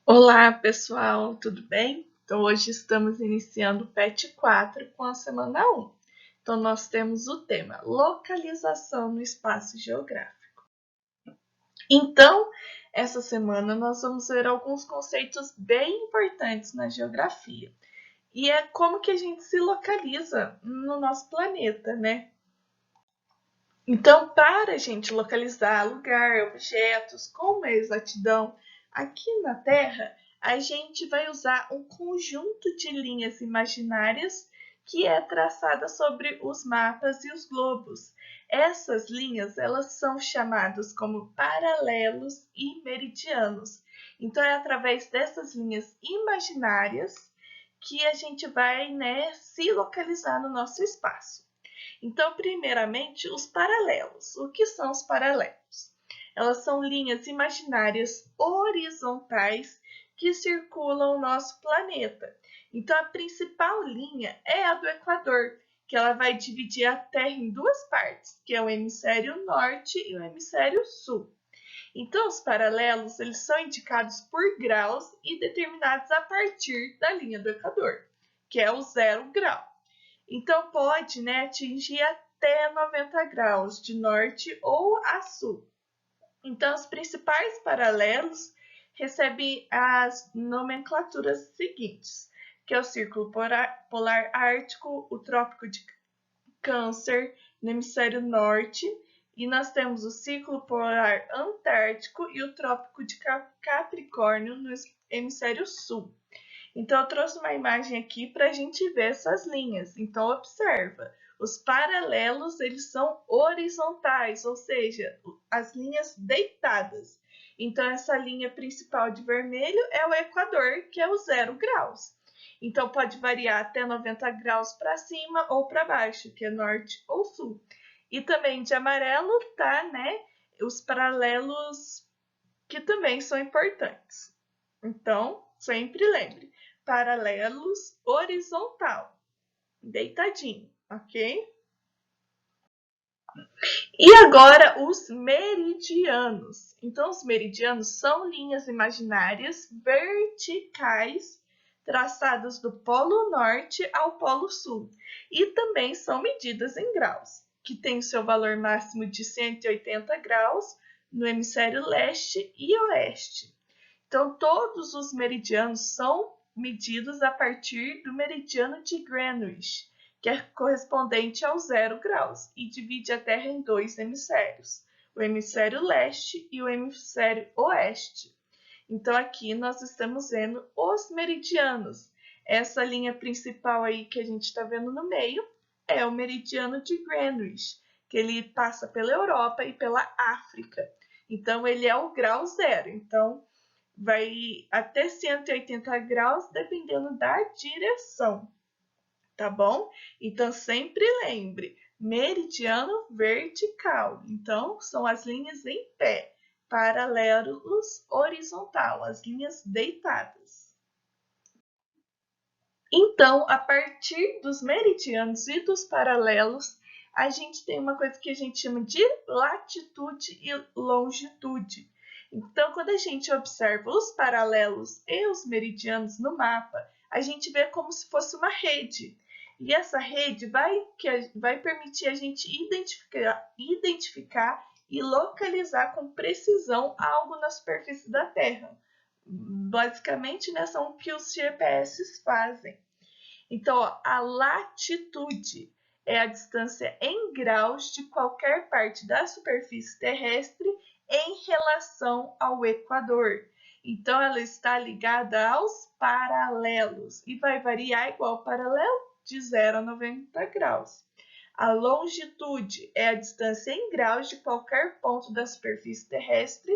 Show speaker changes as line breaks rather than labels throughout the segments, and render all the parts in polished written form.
Olá, pessoal, tudo bem? Então, hoje estamos iniciando o PET 4 com a semana 1. Então, nós temos o tema localização no espaço geográfico. Então, essa semana nós vamos ver alguns conceitos bem importantes na geografia. E é como que a gente se localiza no nosso planeta, né? Então, para a gente localizar lugar, objetos com uma exatidão aqui na Terra, a gente vai usar um conjunto de linhas imaginárias que é traçada sobre os mapas e os globos. Essas linhas, elas são chamadas como paralelos e meridianos. Então, é através dessas linhas imaginárias que a gente vai, se localizar no nosso espaço. Então, primeiramente, os paralelos. O que são os paralelos? Elas são linhas imaginárias horizontais que circulam o nosso planeta. Então, a principal linha é a do Equador, que ela vai dividir a Terra em duas partes, que é o hemisfério norte e o hemisfério sul. Então, os paralelos eles são indicados por graus e determinados a partir da linha do Equador, que é o 0 grau. Então, pode atingir até 90 graus de norte ou a sul. Então, os principais paralelos recebem as nomenclaturas seguintes, que é o Círculo Polar Ártico, o Trópico de Câncer, no hemisfério norte, e nós temos o Círculo Polar Antártico e o Trópico de Capricórnio, no hemisfério sul. Então, eu trouxe uma imagem aqui para a gente ver essas linhas. Então, observa, os paralelos eles são horizontais, ou seja, as linhas deitadas. Então, essa linha principal de vermelho é o Equador, que é o 0 graus. Então, pode variar até 90 graus para cima ou para baixo, que é norte ou sul. E também de amarelo tá, os paralelos que também são importantes. Então, sempre lembre, paralelos horizontal, deitadinho, ok? E agora os meridianos. Então, os meridianos são linhas imaginárias verticais traçadas do Polo Norte ao Polo Sul e também são medidas em graus, que tem seu valor máximo de 180 graus no hemisfério leste e oeste. Então, todos os meridianos são medidos a partir do meridiano de Greenwich, que é correspondente ao 0 graus, e divide a Terra em dois hemisférios, o hemisfério leste e o hemisfério oeste. Então, aqui nós estamos vendo os meridianos. Essa linha principal aí que a gente está vendo no meio é o meridiano de Greenwich, que ele passa pela Europa e pela África. Então, ele é o grau 0. Então, vai até 180 graus, dependendo da direção, tá bom? Então, sempre lembre, meridiano vertical. Então, são as linhas em pé, paralelos horizontal, as linhas deitadas. Então, a partir dos meridianos e dos paralelos, a gente tem uma coisa que a gente chama de latitude e longitude. Então, quando a gente observa os paralelos e os meridianos no mapa, a gente vê como se fosse uma rede. E essa rede vai permitir a gente identificar e localizar com precisão algo na superfície da Terra. Basicamente, são o que os GPS fazem. Então, a latitude é a distância em graus de qualquer parte da superfície terrestre em relação ao Equador. Então, ela está ligada aos paralelos e vai variar igual ao paralelo de 0 a 90 graus. A longitude é a distância em graus de qualquer ponto da superfície terrestre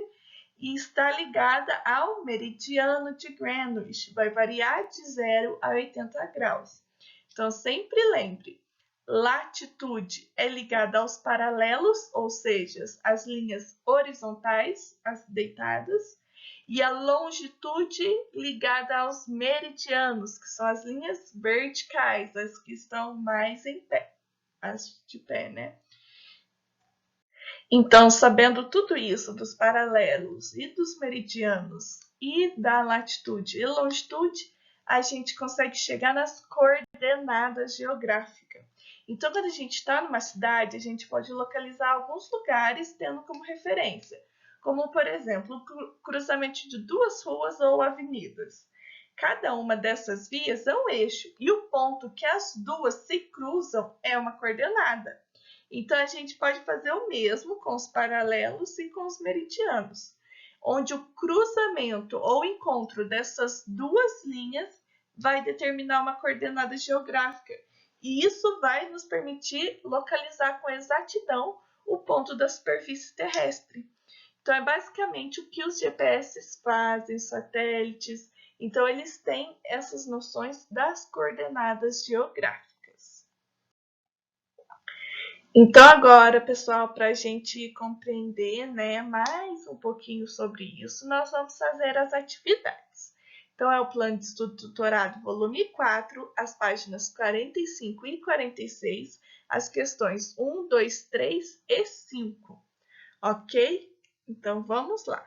e está ligada ao meridiano de Greenwich. Vai variar de 0 a 80 graus. Então, sempre lembre, latitude é ligada aos paralelos, ou seja, as linhas horizontais, as deitadas, e a longitude ligada aos meridianos, que são as linhas verticais, as que estão mais em pé, as de pé, Então, sabendo tudo isso dos paralelos e dos meridianos e da latitude e longitude, a gente consegue chegar nas coordenadas geográficas. Então, quando a gente está numa cidade, a gente pode localizar alguns lugares tendo como referência, como, por exemplo, o cruzamento de duas ruas ou avenidas. Cada uma dessas vias é um eixo e o ponto que as duas se cruzam é uma coordenada. Então, a gente pode fazer o mesmo com os paralelos e com os meridianos, onde o cruzamento ou encontro dessas duas linhas vai determinar uma coordenada geográfica. E isso vai nos permitir localizar com exatidão o ponto da superfície terrestre. Então, é basicamente o que os GPS fazem, satélites. Então, eles têm essas noções das coordenadas geográficas. Então, agora, pessoal, para a gente compreender, né, mais um pouquinho sobre isso, nós vamos fazer as atividades. Então, é o Plano de Estudo Tutorado, volume 4, as páginas 45 e 46, as questões 1, 2, 3 e 5. Ok? Então, vamos lá.